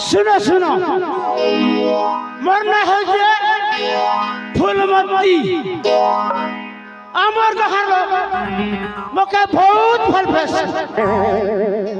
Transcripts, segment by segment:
सुनो सुनो मरना हो जे फूलमती আমার গাহার মকে বহুত ভাল ফেস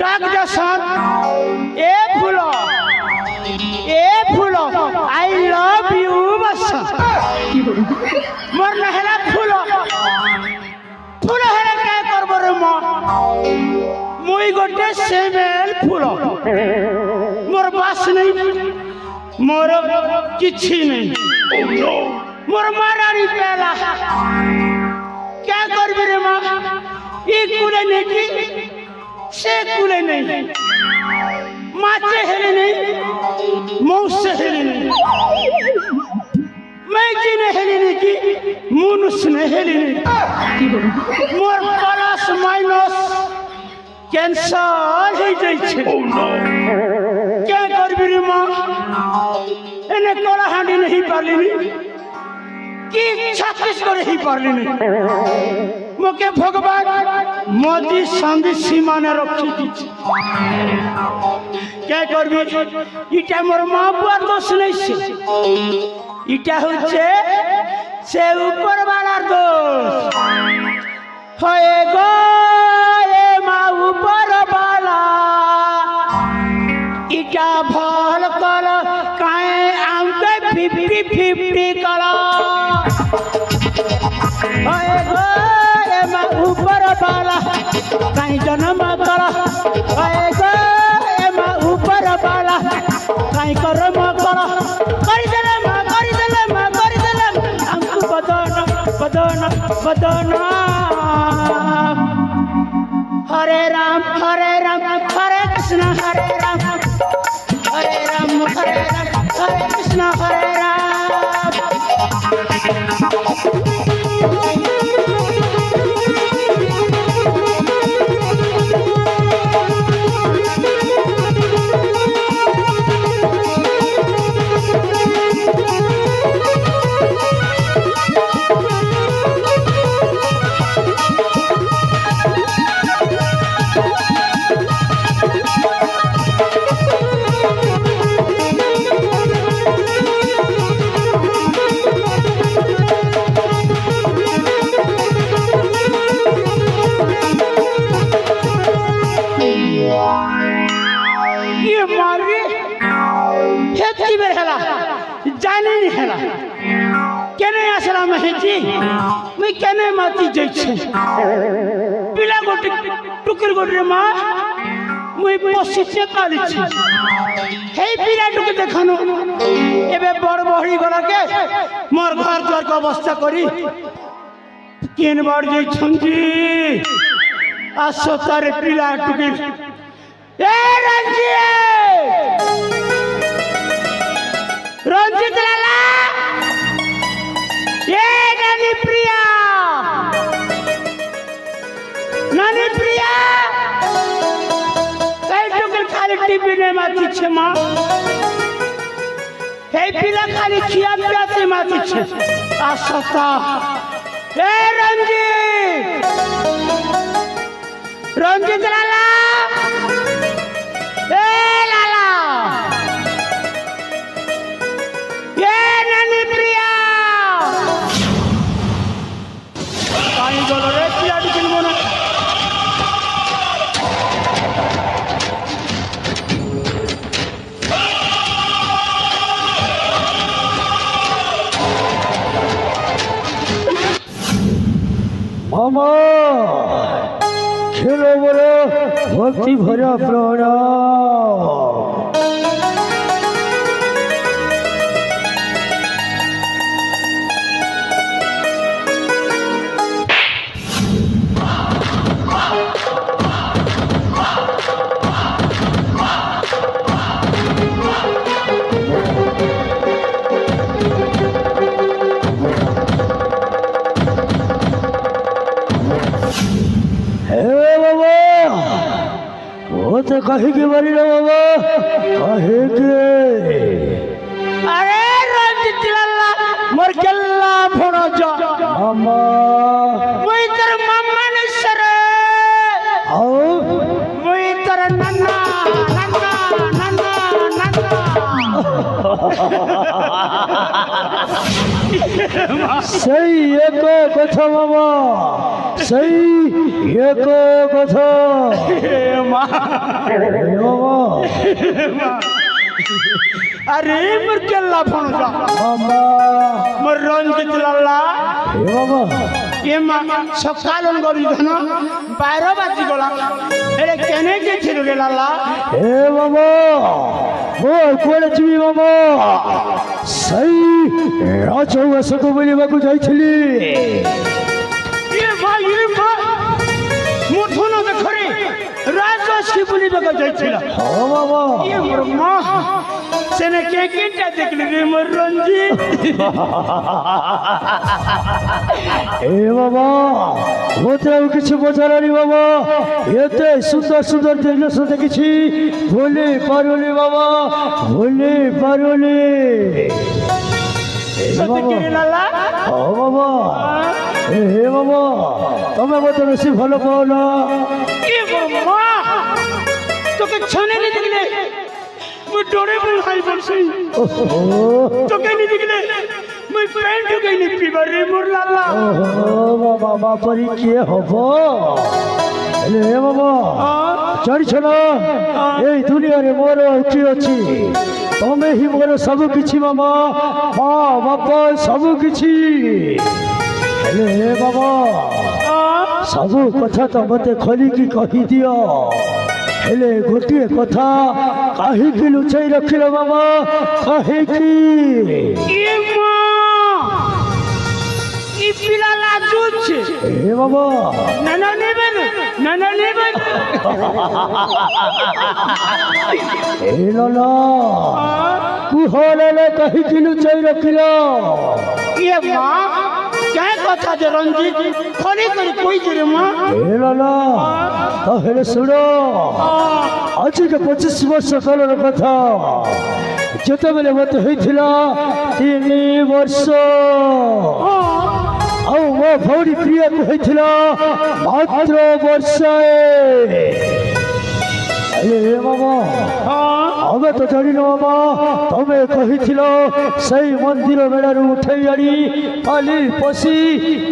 ডাক দশন এ ফুল আই লাভ ইউ বস মোর নহলা ফুল ফুল হেলা কে করব রে ম মুই গোটে সেমেল ফুল মোর বাস নাই মোর কিছু নাই মোর মারারি পেলা क्या कर भी रे माँ ये कूले नहीं की से कूले नहीं माचे हेले नहीं मौस हेले नहीं मैं जी ने हेले नहीं की मुनुस ने हेले नहीं मोर प्लस माइनस कैंसर ही जाइए क्या कर भी रे माँ इन्हें कोला हांडी नहीं पाली कि छत्तीस करे ही पारली नहीं मोके भगवान मोदी संधि सीमा ने रखी दी क्या करबी इटा मोर मां बुआर दोष नहीं से इटा होचे से ऊपर वाला दोष होए गो ए मां ऊपर वाला इटा भल कर काए आमके 50-50 कला ओए गोरे मा ऊपर वाला कहीं जन्म करा ओए गोरे मा ऊपर वाला कहीं कर्म करा कर देले हमको बदना हरे राम हरे कृष्ण हरे राम हरे कृष्ण हरे राम जाने नहीं है केने असला महजी मैं केने माती जइछे पिला गोटे टुकर गोटे मां मैं पसिचे काली छी हे पिला टुके देखनो एबे बड़ बहड़ी गला के मोर घर द्वार को अवस्था करी केन बाड़ जइछन जी आसो तारे पिला टुके ए रंजित लाला ये नानी प्रिया कई टुकड़ खाली टीवी ने माती छे मां हे पिला खाली खिया पिया से माती छे आसता ए रंजित लाला ए लाला মামা খেলো বলো ভক্তি ভরা প্রণাম। तो कहे के बारी ना बाबा कहे के अरे रंजित लाला मोर केल्ला भणो जा मामा मुई तर मामा ने सरे आओ मुई तर नन्ना नन्ना नन्ना नन्ना सही एक कथा मामा सही एक कथा मामा अरे मोर केल्ला भणो जा मामा मोर रंजित लाला मामा ये सकाल गरी धन 12 बाजी गला एरे केने के छिरो रे लाला ए मामा मोर कोड़े जीवी मामा सही राजवास को बोलिबाकू जाइछली ये मां मुठुनो देखरे राजवास की बोलिबाकू जाइछला हां मामा ये मोर मां सेने के केटा देखली रे मोर रंजित ए बाबा मोते किसी बोझारानी बाबा एते सुंदर सुंदर देखले से देखिछि भूली पारुनी बाबा भूली पारुनी सत्य के लाला ओ बाबा ए बाबा तमे मते बेसी ভালো পাও না ये मोर मां तो के छने नहीं दिखले वो डोरे में हाई बरसी तो के नहीं दिखले मैं पैंट के नहीं पीबा रे मोर लाला ओ बाबा परी के हबो ए बाबा জানিছো না এই দুনিয়ারে মোর কি ଅଛି তুমি হি মোর সব কিছু মামা মা বাবা সব কিছু হেলে বাবা সব কথা তো মতে খোলিকি কহি দিও হেলে গোটিয়ে কথা কাহিকি লুচাই রাখিল বাবা কাহিকি ये मां ई पिला लाजुच এ বাবা नाना नेबन এ লালা কুহলে কাহিকি লুচাই রাখিল ये मां क्या कथा जे रंजित खरी करी कोई जे मां এ লালা তাহলে শুনো আজকে 25 বর্ষ কালের কথা যেতেবেলে মতে হয়েছিল 3 বর্ষ ଆଉ ମୋ ଭଉଣୀ ପ୍ରିୟାକୁ ହେଇଥିଲା ମାତ୍ର ବର୍ଷାଏ ଏ ବାବା ଆମେ ତ ଜାଣିନୁ ବାବା ତମେ କହିଥିଲ ସେଇ ମନ୍ଦିର ବେଳାରୁ ଉଠେଇ ଆଣି କାଲି ପଶି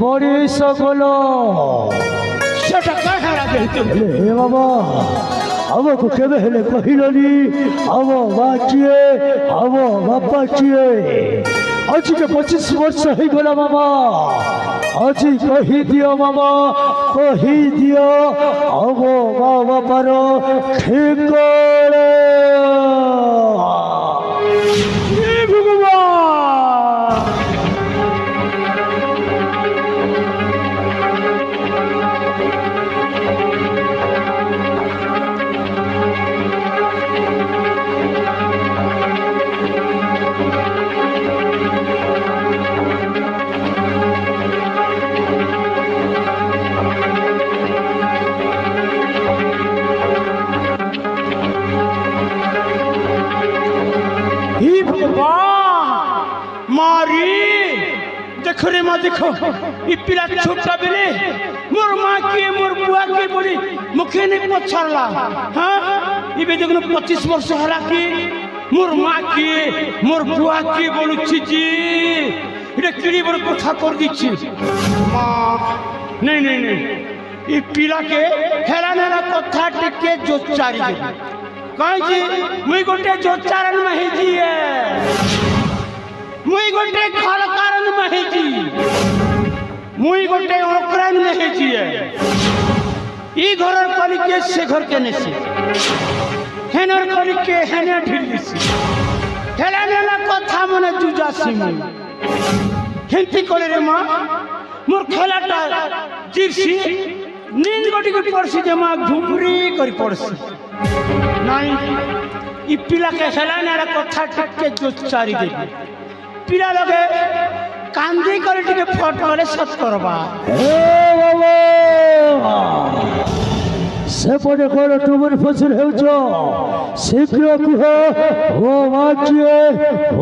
ମଣିଷ ଗଲ सेटा कहरा देते ଏ ବାବା ଆମକୁ କେବେ ହେଲେ କହିଲନି ଆମ ମା କିଏ ଆମ ବାପା କିଏ ଆଜିକେ 25 ବର୍ଷ ହେଇଗଲା ମାମା ଆଜି କହିଦିଅ ମାମା କହିଦିଅ ଆମ ମା ବାପାର ଠିକଣା हे भगवान मारी देखो रे माँ देखो ये पिला छोटा बेले मोर माँ की मोर बुआ की बोली मुखे नहीं पछाड़ला हाँ ये भी देखो 25 वर्ष हला की मोर माँ की मोर बुआ की बोलू छी ये किड़ी बड़ कथा कर दीची माँ नहीं नहीं नहीं ये पिला के हेला नेला कथा टिके जोचारी दे कहीं जी मुई गोटे जोचारन में ही जी है मुई गोटे घर कारण में जी মুই গোটে অক্রাইন দেখেছি ই ঘরের কলিকে সে ঘরকে নেছি হেনর কলিকে হেনে ঢিল দিছি হেলা নেলা কথা মনে জুজাছি মুই হেন্তি করে রে মা মোর খেলাটা জিরছি নিজ গটিকে পড়ছি যে মা ঘুমরি করে পড়ছি নাই ই পিলাকে হেলা নেলা কথা ঠিককে জোচ্চারি দেবি পিলা লগে কান্দি করে টিকে ফট করে সত করবা সেপটে করে তোমার ফসল হেউছ শীঘ্র কুহ ও মা কিয়ে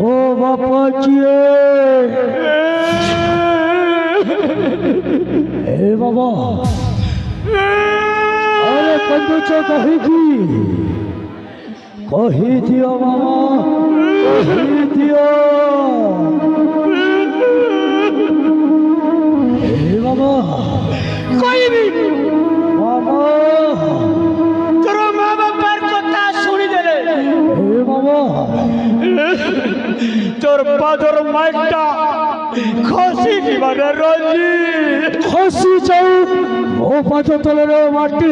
ও বাপা কিয়ে হে বাবা আরে কন্দুচ কহিকি কহি দিও মামা কহি দিও হে বাবা কইবি বাবা তোর মা বাবার কথা শুনি দেলে হে বাবা তোর পাদর মাইটা খসি দিবারে রঞ্জি খসি যাও ও পাদ তলের মাটি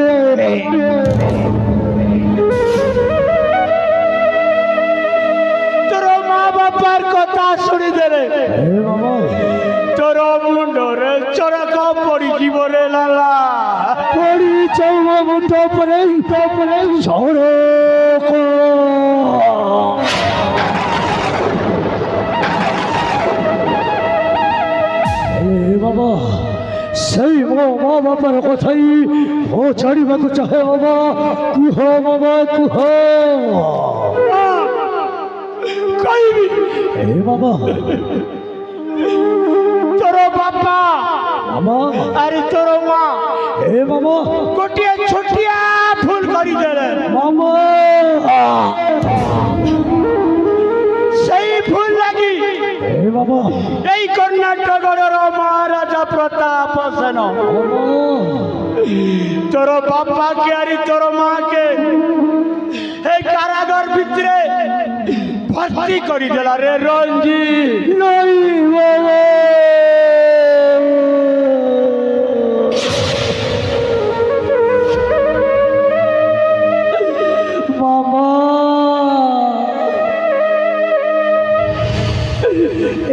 তোর মা বাবার কথা শুনি দেলে হে বাবা তোর মুন্ডরে চড়ক পড়ি জীবনে লালা পড়ি যাও মুন্ড পরে সড়ক বাবা সেই মো মা বাবার কথাই ও ছাড়িବାକୁ চাহে বাবা কুহ বাবা কুহ কইবি হে বাবা তোর বাবা মামা আরে তোর মা হে বাবা গোটিয়ে ছোটিয়া ফুল করি দেলে মামা সেই ফুল লাগি হে বাবা এই কর্ণাটকের মহারাজা প্রতাপ সেন তোর বাপাকে আর তোর মাকে এই কারাগার ভিতরে ভর্তি করি দেলা রে রঞ্জি নাই বাবা মামা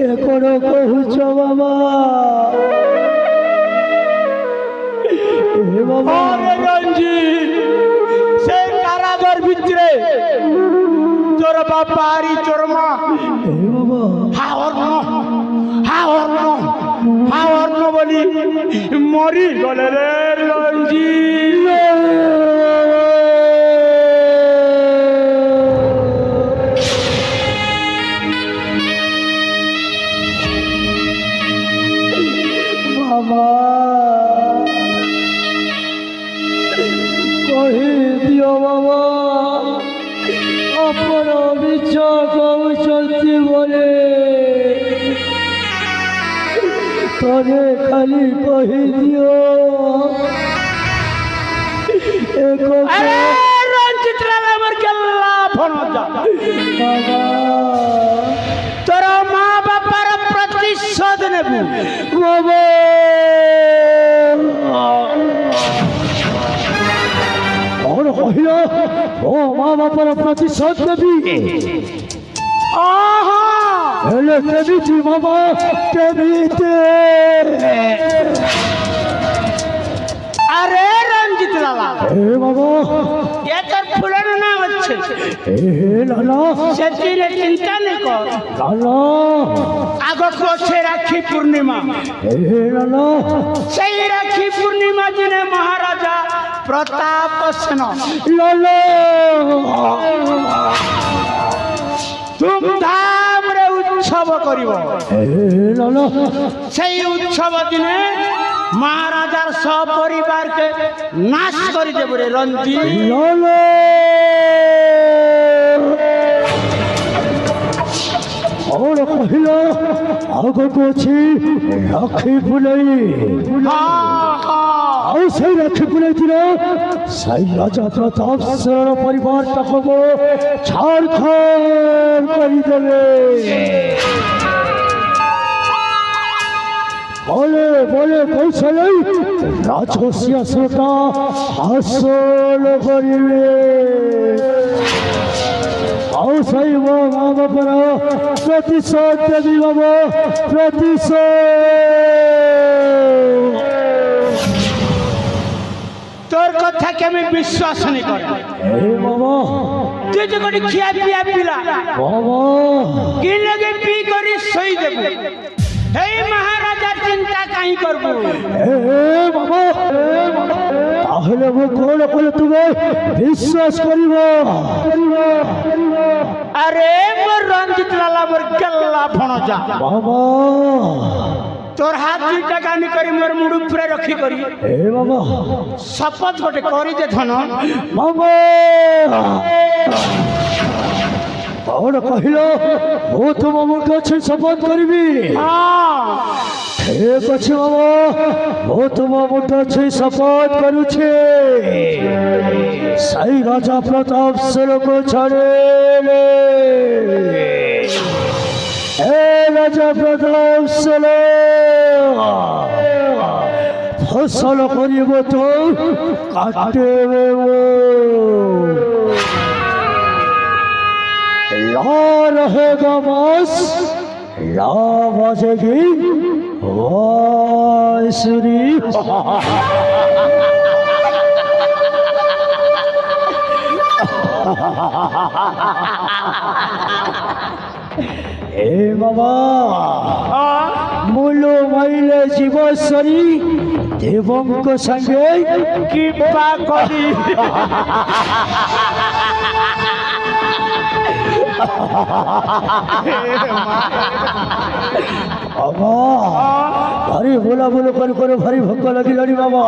এখনো কহুছ বাবা হে বাবা আরে রঞ্জি সেই কারাগার ভিতরে তোর বাপা আর তোর মা হে বাবা হাওর্ণ বলি মরি গলে রে রঞ্জি বাবা কহি দিও বাবা আপন মিছ কହୁଛନ୍ତି বলে তরে খালি কহি দিও এক আরে রঞ্জিত লাল আমার গেল্লা ফনজা বাবা তোর মা বাবার প্রতিশোধ নেবু বাবা और कहिला ओ माँ बापर प्रतिशोध देवी आहा हेले देवी थी मामा देवी थे अरे रंजित लाला हे बाबा ये तो फुलन ना अच्छे हे लाला सच्ची ने चिंता नहीं कर लाला आगो को से राखी पूर्णिमा हे लाला सही राखी पूर्णिमा जी ने महाराजा प्रताप सेन लाला धूमधाम रे उत्सव करिवो हे लाला সেই উৎসব দিনে মহারাজার সপরিবার কে নাশ করে দেব রে রঞ্জি लाला और कहिला आगो को छी राखी बुलाई ଆଉ ସେଇ ରାକ୍ଷୀ ପୁନେଇଥିଲ ସେଇ ରାଜା ପ୍ରତାପ ସେନର ପରିବାରଟାକୁ ଛାଡ଼ଖାଡ଼ କରିଦେଲେ বলে বলে কৌশলে রাজস্যাসনটা হাসল করিবে। অসৈব মা বাবার প্রতিশোধ দেবী বাবা, প্রতিশোধ। তোর কথাকে আমি বিশ্বাস নি করে হে বাবা, তুই যে কোটি খিয়া পিয়া পিলা বাবা কি লাগে পি করি সই দেব। এই মহারাজার চিন্তা কাই করব। হে বাবা, তাহলে মু কোন করে তুমি বিশ্বাস করিব? আরে মোর রঞ্জিত লালা মোর গেল্লা ভণজা বাবা তোর হাত দুইটা গানি করে মোর মুড় উপরে রখি করি হে বাবা, শপথ গোটে করি যে ধন বাবা কଣ କହିଲ? ମୁଁ ତୁମ ମୁଖ ଅଛି ଶପଥ କରିବି। ଠିକ ଅଛି ବାବା, ମୁଁ ତୁମ ମୁଖ ଅଛି ଶପଥ କରୁଛି। ସେଇ ରାଜା ପ୍ରତାପ ସିଂହକୁ ଛାଡ଼ିଲେ ଏ ରାଜା ପ୍ରତାପ ସିଂହ ଫସଲ କରିବ ତ କାଟିବେ ମୁଁ। ला रहेगा बस, ला बजेगी बांसुरी। ए बाबा मूलो माइले जीवसरी देवंक संगे কিবা করি बाबा भारी बोला बोलो कर भारी भोक लगिलानी बाबा,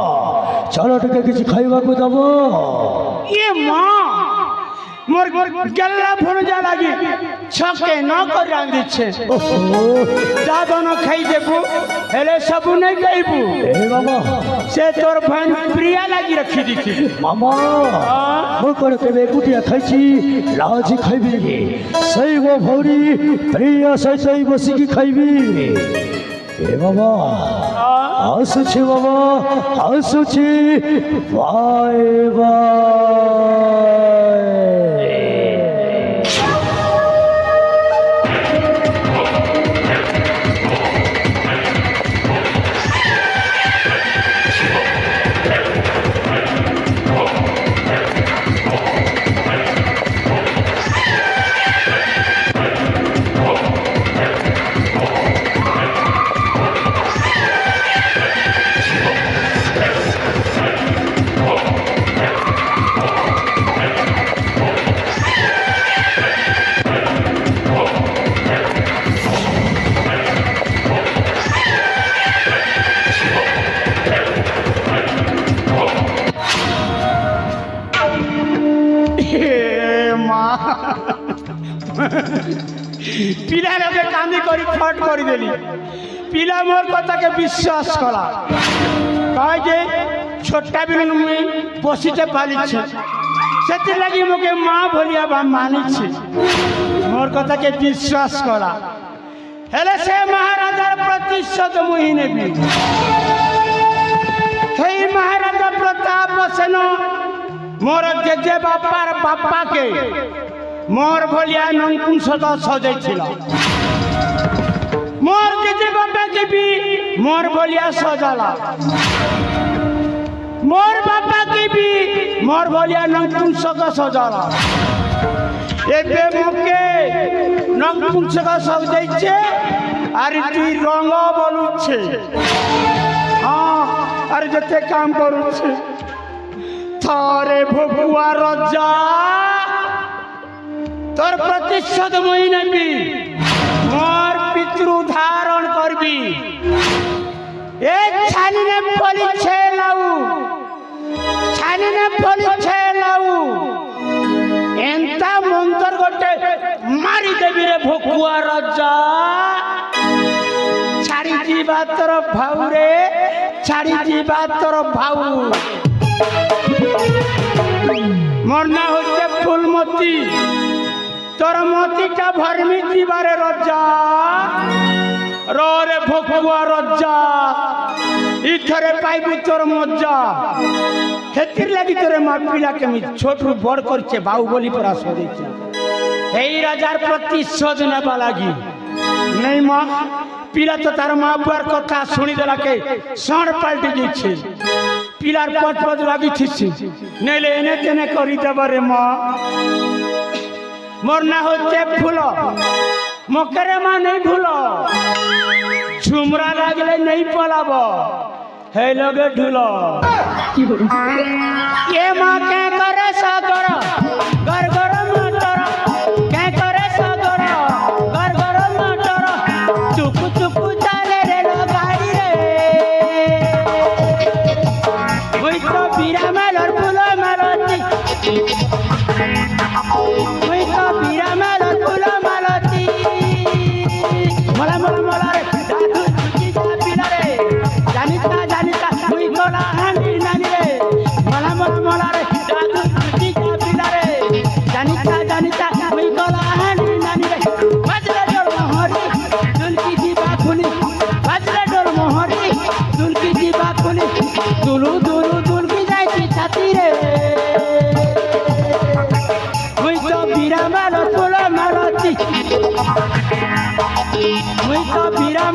चलो टिके किसी खाइबा को दबो। ये माँ मोर गल्ला भणजा লাগি ছকে ন করে রাঁধিছে যা দন খাই দেবু হেলে সবু নাই খাইবু। ए बाबा সে তোর ভান প্রিয়া লাগি রাখি দিছি। मामा मु कोन केबे कुटिया खाइछी लाजी खाइबी सही वो भौरी प्रिय सही बसी की खाइबी। ए बाबा आसुछि बाबा आसुछि, बाय बाय। পিলার এবে কান্দি করি ফট করে দেলি। পিলা মোর কথাকে বিশ্বাস করা কয় যে ছোট্টা বিলু মুই বসিতে পারিছে ସେଥିଲାଗି মোকে মা ভলিয়া বা মানিছে। মোর কথাকে বিশ্বাস করা হেলে সে মহারাজার প্রতিশোধ মুই নেবি। সেই মহারাজা প্রতাপ সেন মোর জেজে বাপার বাপাকে মোর ভলিয়া নপুংসক সজাইছিল। মোর জেজে বাপাকে বি মোর ভলিয়া সজালা, মোর বাপাকে বি মোর ভলিয়া নপুংসক সজালা। এবে মোকে নপুংসক সজাইছে আর তুই রঙ বলুছে। হ্যাঁ আর যেতে কাম করুছে থরে ভগুয়া রজা তোর প্রতিশোধ মুই নেবি। মোর পিতৃ ধারণ করবি। এ ছানিনে পলিছে লাউ, ছানিনে পলিছে লাউ এন্তা মন্তর গোটে মারি দেবি রে ভকুয়া রাজা। ছাড়ি ଯିବା ତୋର ଭାଉରେ, ছাড়ি ଯିବା ତୋର ভাউ। মোর না হচ্ছে ফুলমতি, তোর মতিটা ভরমি দিবারে রজা। রে ভোগ ଫଗୁଆ ରଜା ଇଥରେ ପାଇବୁ ତୋର ମଜା ସେଥିର ଲାଗି ତୋରେ ମା ପିଲା କେମିତି ଛୋଟରୁ ବଡ଼ କରିଛେ ବାହୁବଲି ପରା ସଦେଇছে এই রাজার প্রতিশোধ নেবা লাগি নেই মা পিলা তো তার মা বুয়ার কথা শুনি দেলাকে ষাঁড় পাল্টে দিচ্ছে পিলার পথ পথ লাগিছিস নেলে এনে তেনে করি দেবারে মা মোর না হচ্ছে ফুল মকরে মা নেই ভুল ঝুমরা লাগলে নেই পলাব হে লগে ঢুল এ মা কে করে সাগর গর গর মটর কে করে সাগর গর গর মটর চুকু চুকু চালে রে গাড়ি রে ওই তো বীরা মেলর ফুল মেলতি ওই তো বীরা মেলর ফুল মেলতি মলা মলা মলা রে দাদু ছুটি যা পিলা রে জানিতা মুই কোলা হানি নানি রে মলা মলা মলা রে দাদু ছুটি যা পিলা রে জানিতা মুই কোলা হানি নানি রে বাজলে ডোর মোহরি দুলকি দিবা খুলি বাজলে ডোর মোহরি দুলকি দিবা খুলি দুলু দুলু দুলকি যাইছি ছাতি রে মুই তো বীরা মাল ফুল মালতি মুই তো বীরা